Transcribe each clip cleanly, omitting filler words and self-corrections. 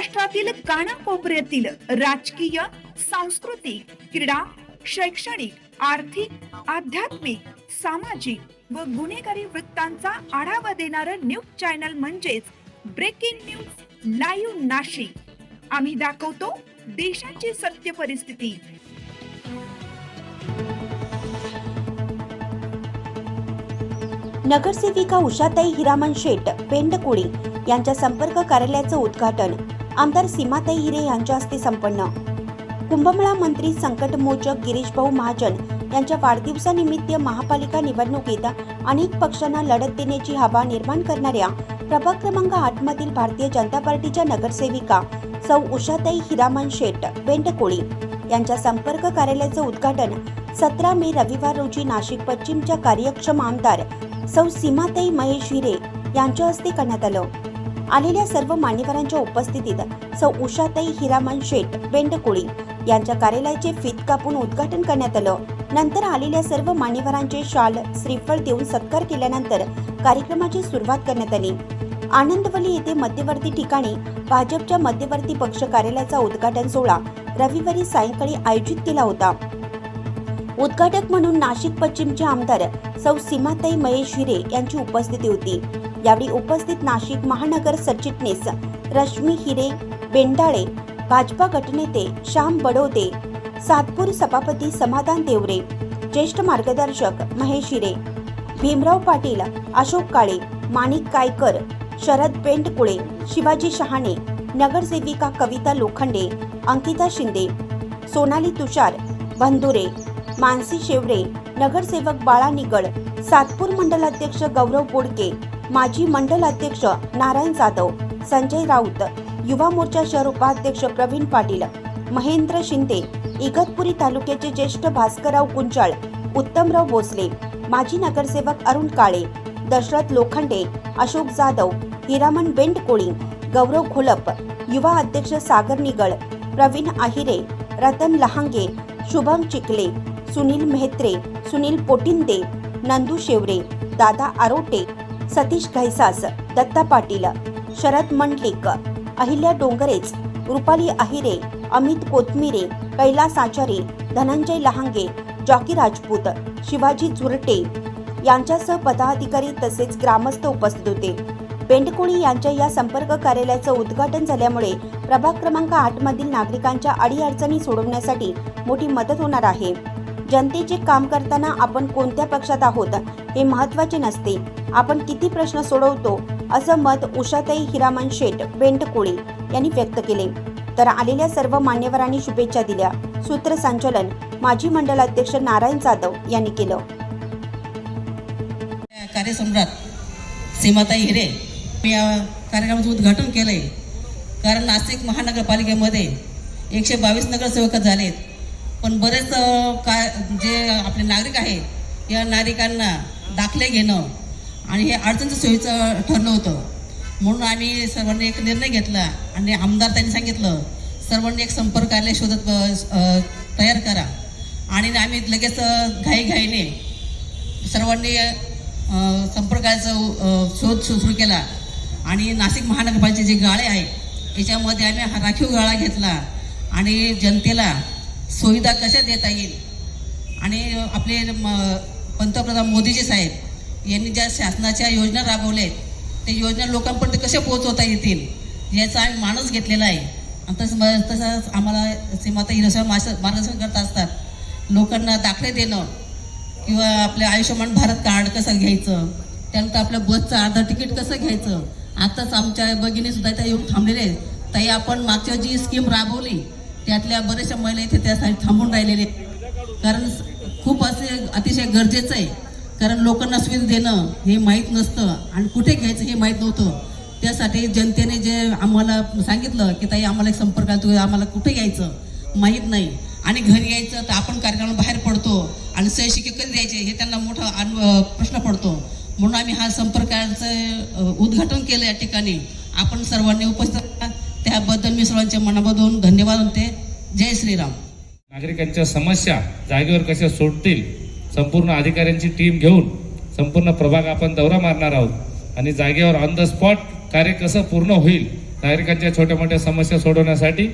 महाराष्ट्रातील कानाकोपऱ्यातील राजकीय, सांस्कृतिक, क्रीडा, शैक्षणिक, आर्थिक, आध्यात्मिक, सामाजिक व गुन्हेगारी वृत्तांचा आढावा देणारं न्यूज चॅनल म्हणजेच ब्रेकिंग न्यूज लाईव्ह नाशिक। आम्ही दाखवतो देशाची सत्य परिस्थिती। नगरसेविका उषाताई हिरामन शेट पेंडकुळी यांच्या संपर्क कार्यालयाचं उद्घाटन आमदार सीमाताई हिरे यांच्या हस्ते संपन्न। कुंभमेळा मंत्री संकटमोचक गिरीशभाऊ महाजन यांच्या वाढदिवसानिमित्त महापालिका निवडणुकीत अनेक पक्षांना लढत देण्याची हवा निर्माण करणाऱ्या प्रभाग क्रमांक 8 मधील भारतीय जनता पार्टीच्या नगरसेविका सौ उषाताई हिरामन शेट पेंडकुळी यांच्या संपर्क कार्यालयाचं उद्घाटन 17 मे रविवार रोजी नाशिक पश्चिमच्या कार्यक्षम आमदार सौ सीमाताई महेश हिरे यांच्या हस्ते करण्यात आलं। आलेल्या सर्व मान्यवरांच्या उपस्थितीत सौ उषाताई हिरामन शेट पेंडकुळी यांच्या कार्यालयाचे फीत कापून उद्घाटन करण्यात आलं। नंतर आलेल्या सर्व मान्यवरांचे शाल श्रीफळ देऊन सत्कार केल्यानंतर कार्यक्रमाची सुरुवात करण्यात आली। आनंदवली येथे मध्यवर्ती ठिकाणी भाजपच्या मध्यवर्ती पक्ष कार्यालयाचा उद्घाटन सोहळा रविवारी सायंकाळी आयोजित केला होता। उद्घाटक म्हणून नाशिक पश्चिमचे आमदार सौ सीमाताई महेश हिरे यांची उपस्थिती होती। यावेळी उपस्थित नाशिक महानगर सरचिटणीस रश्मी हिरे बेंडाळे, भाजपा गटनेते श्याम बडोदे, सातपूर सभापती समाधान देवरे, ज्येष्ठ मार्गदर्शक महेश हिरे, भीमराव पाटील, अशोक काळे, माणिक कायकर, शरद पेंडकुळे, शिवाजी शहाणे, नगरसेविका कविता लोखंडे, अंकिता शिंदे, सोनाली तुषार बंधुरे, मानसी शेवरे, नगरसेवक बाळा निगड, सातपूर मंडलाध्यक्ष गौरव बोडके, माजी मंडलाध्यक्ष नारायण जाधव, संजय राऊत, युवा मोर्चा शहर उपाध्यक्ष प्रवीण पाटील, महेंद्र शिंदे, इगतपुरी तालुक्याचे ज्येष्ठ भास्करराव कुंचाळ, उत्तमराव भोसले, माजी नगरसेवक अरुण काळे, दशरथ लोखंडे, अशोक जाधव, हिरामन बेंडकोळी, गौरव घोलप, युवा अध्यक्ष सागर निगळ, प्रवीण आहिरे, रतन लहांगे, शुभम चिखले, सुनील मेहत्रे, सुनील पोटिंदे, नंदू शेवरे, दादा आरोटे, सतीश घैसास, दत्ता पाटील, शरद मंडलिक, अहिल्या डोंगरेच, रुपाली आहिरे, अमित कोथमिरे, कैलास आचारी, धनंजय लहांगे, जॉकी राजपूत, शिवाजी झुरटे यांच्यासह पदाधिकारी तसेच ग्रामस्थ उपस्थित होते। पेंडकुळी यांच्या या संपर्क कार्यालयाचं उद्घाटन झाल्यामुळे प्रभाग क्रमांक 8 मधील नागरिकांच्या अडीअडचणी सोडवण्यासाठी मोठी मदत होणार आहे। जनतेचे काम करताना आपण कोणत्या पक्षात आहोत हे महत्त्वाचे नसते, आपण किती प्रश्न सोडवतो असं मत उषाताई हिरामन शेट पेंडकुळी यांनी व्यक्त केले। तर आलेल्या सर्व मान्यवरांनी शुभेच्छा दिल्या। सूत्रसंचालन माजी मंडलाध्यक्ष नारायण जाधव यांनी केलं। कार्यसम्राट सीमाताई हिरे या कार्यक्रमाचं उद्घाटन केलंय। कारण नाशिक महानगरपालिकेमध्ये 122 नगरसेवक झालेत, पण बरेच जे आपले नागरिक आहेत या नागरिकांना दाखले घेणं आणि हे अडचणीचं सोयीचं ठरलं होतं। म्हणून आम्ही सर्वांनी एक निर्णय घेतला आणि आमदार त्यांनी सांगितलं सर्वांनी एक संपर्क कार्यालय शोधत तयार करा आणि आम्ही लगेच घाईघाईने सर्वांनी संपर्काचा शोध सुरू केला आणि नाशिक महानगरपालिकेचे जे गाळे आहेत याच्यामध्ये आम्ही हा राखीव गाळा घेतला आणि जनतेला सुविधा कशा देता येईल आणि आपले पंतप्रधान मोदीजी साहेब यांनी ज्या शासनाच्या योजना राबवल्या त्या योजना लोकांपर्यंत कशा पोहोचवता येतील याचा आम्ही मानस घेतलेला आहे। आणि तसंच आम्हाला सीमाताई हिरे मार्गदर्शन करत असतात। लोकांना दाखले देणं किंवा आपल्या आयुष्यमान भारत कार्ड कसं घ्यायचं, त्यानंतर आपल्या बसचं अर्धा तिकीट कसं घ्यायचं। आताच आमच्या भगिनीसुद्धा त्या येऊन थांबलेले आहेत। ताई आपण मागच्या जी स्कीम राबवली त्यातल्या बऱ्याचशा महिला इथे त्यासाठी थांबून राहिलेले, कारण खूप असे अतिशय गरजेचं आहे। कारण लोकांना सुविधा देणं हे माहीत नसतं आणि कुठे घ्यायचं हे माहीत नव्हतं। त्यासाठी जनतेने जे आम्हाला सांगितलं की ताई आम्हाला एक संपर्क आम्हाला कुठे यायचं माहीत नाही आणि घरी यायचं तर आपण कार्यक्रमाला बाहेर पडतो आणि सही शिक्के कधी द्यायचे हे त्यांना मोठा प्रश्न पडतो। म्हणून आम्ही हा संपर्काचं उद्घाटन केलं या ठिकाणी। आपण सर्वांनी उपस्थित त्याबद्दल मी सर्वांच्या मनामधून धन्यवाद म्हणते। जय श्रीराम। नागरिकांच्या समस्या जागेवर कशा सोडतील, संपूर्ण अधिकाऱ्यांची टीम घेऊन संपूर्ण प्रभाग आपण दौरा मारणार आहोत आणि जागेवर ऑन द स्पॉट कार्य कसं पूर्ण होईल नागरिकांच्या छोट्या मोठ्या समस्या सोडवण्यासाठी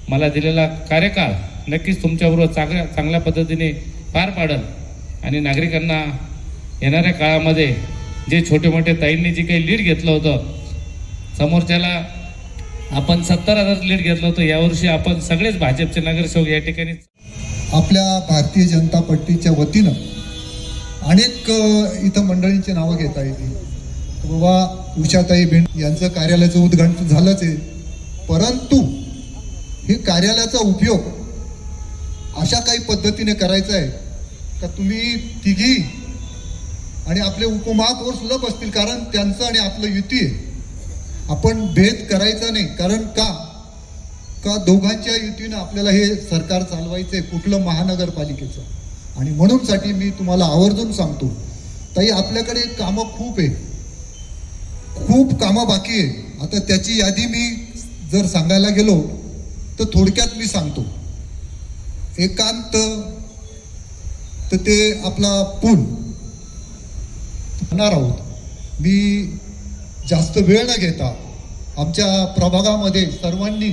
मला दिलेला कार्यकाळ नक्कीच तुमच्याबरोबर चांगल्या पद्धतीने पार पाडल आणि नागरिकांना येणाऱ्या काळामध्ये जे छोटे मोठे ताईंनी जे काही लीड घेतलं होतं, समोरच्याला आपण 70,000 लीड घेतलं होतं, यावर्षी आपण सगळेच भाजपचे नगरसेवक या ठिकाणी आपल्या भारतीय जनता पार्टीच्या वतीनं अनेक इथं मंडळींची नावं घेता येतील. बाबा उषाताई भेंड यांचं कार्यालयाचं उद्घाटन झालंच आहे, परंतु हे कार्यालयाचा उपयोग अशा काही पद्धतीने करायचा आहे का तुम्ही तिघी आणि आपले उपमहापौर सुद्धा बसतील, कारण त्यांचं आणि आपलं युती आहे. आपण भेद करायचा नाही, कारण का दोघांच्या युतीनं आपल्याला हे सरकार चालवायचं आहे, कुठलं महानगरपालिकेचं. आणि म्हणूनसाठी मी तुम्हाला आवर्जून सांगतो ताई, आपल्याकडे कामं खूप आहे, खूप कामं बाकी आहे. आता त्याची यादी मी जर सांगायला गेलो तर थोडक्यात मी सांगतो. एकांत तर ते आपला पूल होणार आहोत. मी जास्त वेळ न घेता आमच्या प्रभागामध्ये सर्वांनी,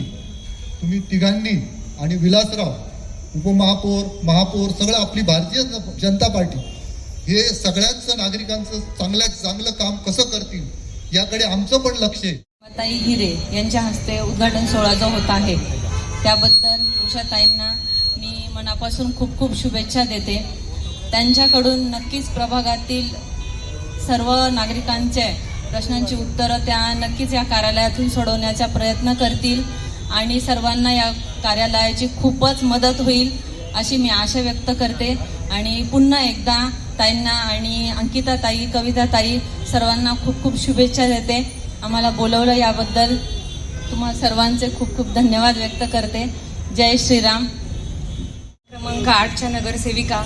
तुम्ही तिघांनी आणि विलासराव उपमहापौर महापौर सगळं आपली भारतीय जनता पार्टी हे सगळ्याच नागरिकांचं चांगलं काम कसं करतील याकडे आमचं पण लक्ष आहे. सीमाताई हिरे यांच्या हस्ते उद्घाटन सोहळा जो होत आहे त्याबद्दल उषाताईंना मी मनापासून खूप खूप शुभेच्छा देते. त्यांच्याकडून नक्कीच प्रभागातील सर्व नागरिकांचे प्रश्नांची उत्तरं त्या नक्कीच या कार्यालयातून सोडवण्याचा प्रयत्न करतील आणि सर्वांना या कार्यालयाची खूपच मदत होईल अशी मी आशा व्यक्त करते. आणि पुन्हा एकदा ताईंना आणि अंकिता ताई, कविता ताई सर्वांना खूप खूप शुभेच्छा देते. आम्हाला बोलवलं याबद्दल तुम्हा सर्वांचे खूप खूप धन्यवाद व्यक्त करते. जय श्रीराम. क्रमांक 8च्या नगरसेविका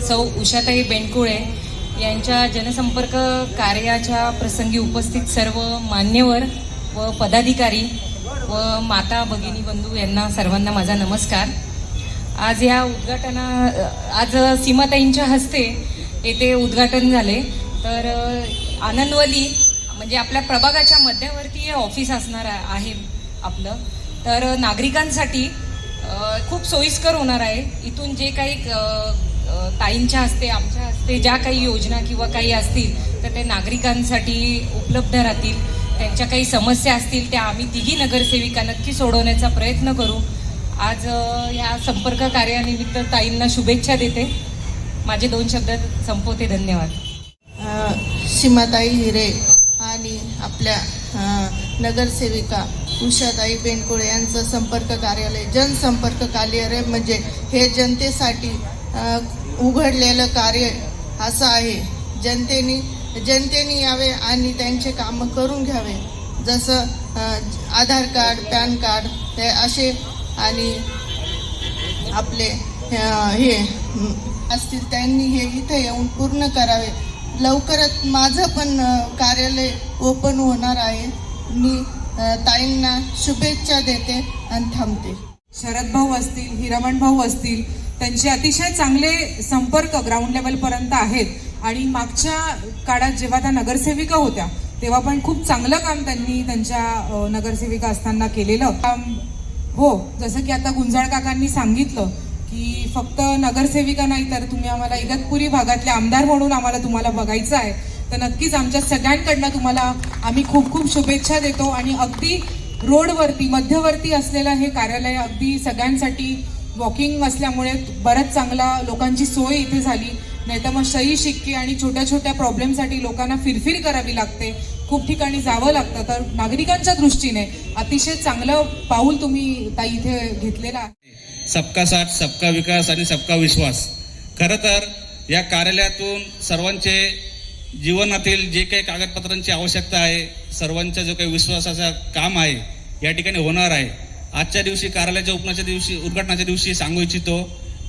सौ उषाताई बेंडकुळे यांच्या जनसंपर्क कार्याच्या प्रसंगी उपस्थित सर्व मान्यवर व पदाधिकारी व माता भगिनी बंधू यांना सर्वांना माझा नमस्कार. आज सीमाताईंच्या हस्ते येथे उद्घाटन झाले. तर आनंदवली म्हणजे आपल्या प्रभागाच्या मध्यवर्ती हे ऑफिस असणार आहे आपलं. तर नागरिकांसाठी खूप सोयीस्कर होणार आहे. इथून जे काही ताईंच्या हस्ते, आमच्या हस्ते ज्या काही योजना किंवा काही असतील तर ते नागरिकांसाठी उपलब्ध राहतील. त्यांच्या काही समस्या असतील त्या आम्ही तिघी नगरसेविका नक्की सोडवण्याचा प्रयत्न करू. आज या संपर्क कार्यानिमित्त ताईंना शुभेच्छा देते. माझे 2 शब्द संपवते. धन्यवाद. सीमाताई हिरे आणि आपल्या नगरसेविका उषाताई बेंडकुळे यांचं संपर्क कार्यालय, जनसंपर्क कार्यालय म्हणजे हे जनतेसाठी उघडलेलं कार्य असं आहे. जनतेने यावे आणि त्यांचे कामं करून घ्यावे. जसं आधार कार्ड, पॅन कार्ड हे असे आणि आपले हे असतील त्यांनी हे इथे येऊन पूर्ण करावे. लवकरच माझं पण कार्यालय ओपन होणार आहे. मी ताईंना शुभेच्छा देते आणि थांबते. शरद भाऊ असतील, हिरामण भाऊ असतील, त्यांचे अतिशय चांगले संपर्क ग्राउंड लेवलपर्यंत आहेत. आणि मागच्या काळात जेव्हा त्या नगरसेविका होत्या तेव्हा पण खूप चांगलं काम त्यांनी त्यांच्या नगरसेविका असताना केलेलं काम. हो, जसं की आता गुंजाळ काकांनी सांगितलं की फक्त नगरसेविका नाही तर तुम्ही आम्हाला इगतपुरी भागातले आमदार म्हणून आम्हाला तुम्हाला बघायचं आहे. तर नक्कीच आमच्या सगळ्यांकडनं तुम्हाला आम्ही खूप खूप शुभेच्छा देतो. आणि अगदी रोडवरती मध्यवर्ती असलेलं हे कार्यालय अगदी सगळ्यांसाठी वॉकिंग असल्यामुळे बरंच चांगला लोकांची सोय इथे झाली. नाही तर मग सही शिक्के आणि छोट्या छोट्या प्रॉब्लेमसाठी लोकांना फिरफिर करावी लागते, खूप ठिकाणी जावं लागतं. तर नागरिकांच्या दृष्टीने अतिशय चांगलं पाऊल तुम्ही ताई इथे घेतलेलं आहे. सबका साथ, सबका विकास आणि सबका विश्वास. खरं तर या कार्यालयातून सर्वांचे जीवनातील जे काही कागदपत्रांची आवश्यकता आहे, सर्वांचा जो काही विश्वासाचं काम आहे या ठिकाणी होणार आहे. आजच्या दिवशी कार्यालयाच्या उद्घाटनाच्या दिवशी सांगू इच्छितो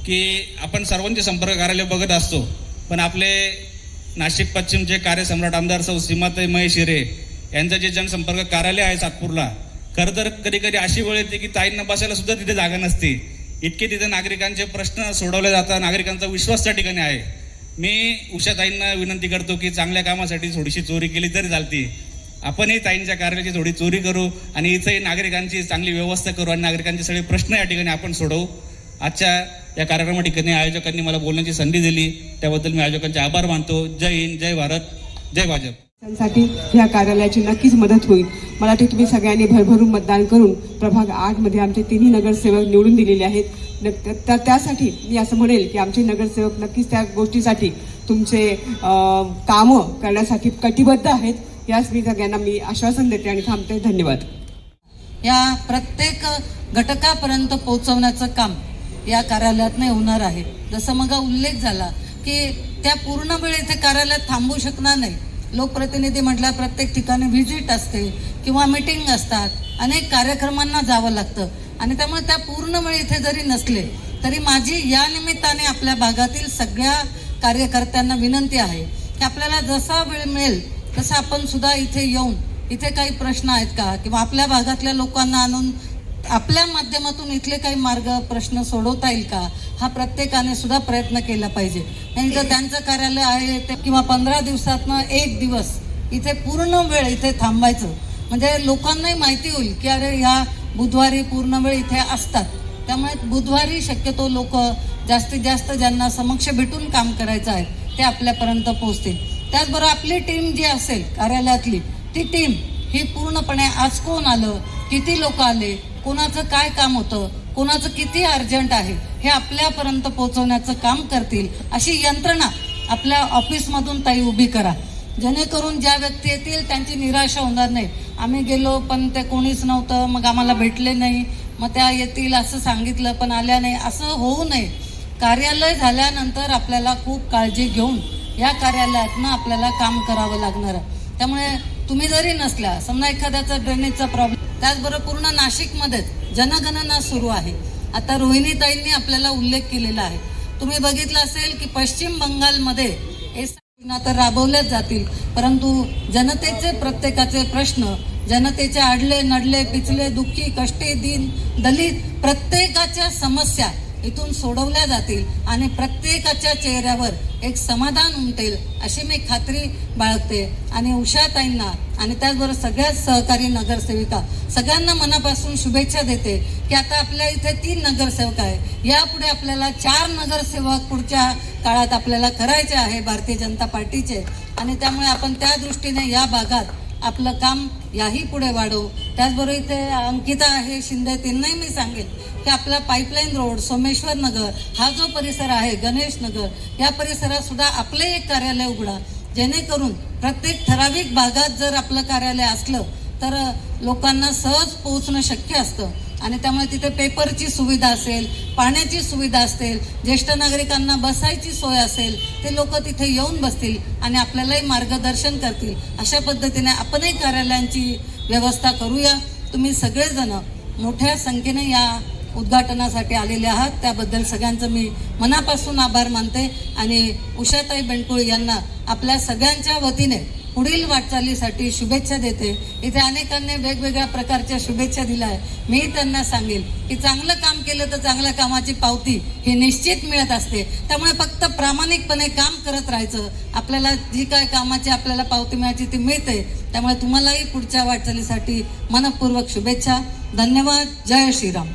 की आपण सर्वांचे संपर्क कार्यालय बघत असतो, पण आपले नाशिक पश्चिमचे कार्यसम्राट आमदार सौ सीमाताई महेश हिरे यांचं जे जनसंपर्क कार्यालय आहे सातपूरला, खरं तर कधी कधी अशी वेळ येते की ताईंना बसायला सुद्धा तिथे जागा नसते. इतके तिथे नागरिकांचे प्रश्न सोडवले जातात, नागरिकांचा विश्वास त्या ठिकाणी आहे. मी उषाताईंना विनंती करतो की चांगल्या कामासाठी थोडीशी चोरी केली तरी चालते, आपणही ताईंच्या कार्यालयाची थोडी चोरी करू आणि इथंही नागरिकांची चांगली व्यवस्था करू आणि नागरिकांचे सगळे प्रश्न या ठिकाणी आपण सोडवू. आजच्या या कार्यक्रमा ठिकाणी आयोजकांनी मला बोलण्याची संधी दिली, त्याबद्दल मी आयोजकांचे आभार मानतो. जय हिंद, जय भारत, जय भाजप. त्यांसाठी ह्या कार्यालयाची नक्कीच मदत होईल. मला वाटते तुम्ही सगळ्यांनी भरभरून मतदान करून प्रभाग 8मध्ये आमचे तिन्ही नगरसेवक निवडून दिलेले आहेत. त्यासाठी मी असं म्हणेल की आमचे नगरसेवक नक्कीच त्या गोष्टीसाठी तुमचे कामं करण्यासाठी कटिबद्ध आहेत. यास मी सगळ्यांना आश्वासन देते आणि थांबते. धन्यवाद. या प्रत्येक घटकापर्यंत पोहोचवण्याचं काम या कार्यालयातनं होणार आहे. जसं मग उल्लेख झाला की त्या पूर्ण वेळ इथे कार्यालयात थांबू शकणार नाही. लोकप्रतिनिधी म्हटल्या प्रत्येक ठिकाणी व्हिजिट असते किंवा मीटिंग असतात, अनेक कार्यक्रमांना जावं लागतं आणि त्यामुळे त्या पूर्ण वेळ इथे जरी नसले तरी माझी या निमित्ताने आपल्या भागातील सगळ्या कार्यकर्त्यांना विनंती आहे की आपल्याला जसा वेळ मिळेल तसं आपण सुद्धा इथे येऊन इथे काही प्रश्न आहेत का किंवा आपल्या भागातल्या लोकांना आणून आपल्या माध्यमातून इथले काही मार्ग प्रश्न सोडवता येईल का, हा प्रत्येकाने सुद्धा प्रयत्न केला पाहिजे. नाही तर त्यांचं कार्यालय आहे ते किंवा 15 दिवसातनं 1 दिवस इथे पूर्ण वेळ इथे थांबायचं म्हणजे लोकांनाही माहिती होईल की अरे ह्या बुधवारी पूर्ण वेळ इथे असतात. त्यामुळे बुधवारी शक्यतो लोक जास्तीत जास्त ज्यांना समक्ष भेटून काम करायचं आहे ते आपल्यापर्यंत पोहोचतील. त्याचबरोबर आपली टीम जी असेल कार्यालयातली ती टीम ही पूर्णपणे आज कोण आलं, किती लोक आले, कोणाचं काय काम होतं, कोणाचं किती अर्जंट आहे हे आपल्यापर्यंत पोहोचवण्याचं काम करतील अशी यंत्रणा आपल्या ऑफिसमधून ताई उभी करा, जेणेकरून ज्या व्यक्ती येतील त्यांची निराशा होणार नाही. आम्ही गेलो पण ते कोणीच नव्हतं, मग आम्हाला भेटले नाही, मग त्या येतील असं सांगितलं पण आल्या नाही, असं होऊ नये. कार्यालय झाल्यानंतर आपल्याला खूप काळजी घेऊन या कार्यालयातनं आपल्याला काम करावं लागणार आहे. त्यामुळे तुम्ही जरी नसल्या समजा एखाद्याचा ड्रेनेजचा प्रॉब्लेम, त्याचबरोबर पूर्ण नाशिकमध्ये जनगणना सुरू आहे. आता रोहिणीताईंनी आपल्याला उल्लेख केलेला आहे. तुम्ही बघितलं असेल की पश्चिम बंगालमध्ये योजना तर राबवल्याच जातील, परंतु जनतेचे प्रत्येकाचे प्रश्न, जनतेचे आडले नडले पिचले दुःखी कष्टी दीन दलित प्रत्येकाच्या समस्या इथून सोडवल्या जातील आणि प्रत्येकाच्या चेहऱ्यावर एक समाधान उमटेल अशी मी खात्री बाळगते. आणि उषाताईंना आणि त्याचबरोबर सगळ्याच सहकारी नगरसेविका सगळ्यांना मनापासून शुभेच्छा देते की आता आपल्या इथे 3 नगरसेवक आहे, यापुढे आपल्याला 4 नगरसेवक पुढच्या काळात आपल्याला करायचे आहे भारतीय जनता पार्टीचे. आणि त्यामुळे आपण त्या दृष्टीने या भागात आपलं काम याही पुढे वाढवू. त्याचबरोबर इथे अंकिता आहे शिंदे, त्यांनाही मी सांगेन की आपला पाईपलाईन रोड, सोमेश्वर नगर हा जो परिसर आहे, गणेश नगर या परिसरात सुद्धा आपले एक कार्यालय उघडा, जेणेकरून प्रत्येक ठराविक भागात जर आपलं कार्यालय असलं तर लोकांना सहज पोहोचणं शक्य असतं. आणि त्यामुळे तिथे पेपरची सुविधा असेल, पाण्याची सुविधा असेल, ज्येष्ठ नागरिकांना बसायची सोय असेल, ते लोक तिथे येऊन बसतील आणि आपल्यालाही मार्गदर्शन करतील. अशा पद्धतीने आपणही कार्यालयांची व्यवस्था करूया. तुम्ही सगळेजण मोठ्या संख्येने या उद्घाटनासाठी आलेले आहात, त्याबद्दल सगळ्यांचं मी मनापासून आभार मानते आणि उषाताई बेंडकुळे यांना आपल्या सगळ्यांच्या वतीने पुढील वाटचालीसाठी शुभेच्छा देते. इथे अनेकांनी वेगवेगळ्या प्रकारच्या शुभेच्छा दिल्या आहे. मी त्यांना सांगेल की चांगलं काम केलं तर चांगल्या कामाची पावती ही निश्चित मिळत असते. त्यामुळे फक्त प्रामाणिकपणे काम करत राहायचं, आपल्याला जी काय कामाची आपल्याला पावती मिळायची ती मिळते. त्यामुळे तुम्हालाही पुढच्या वाटचालीसाठी मनपूर्वक शुभेच्छा. धन्यवाद. जय श्रीराम.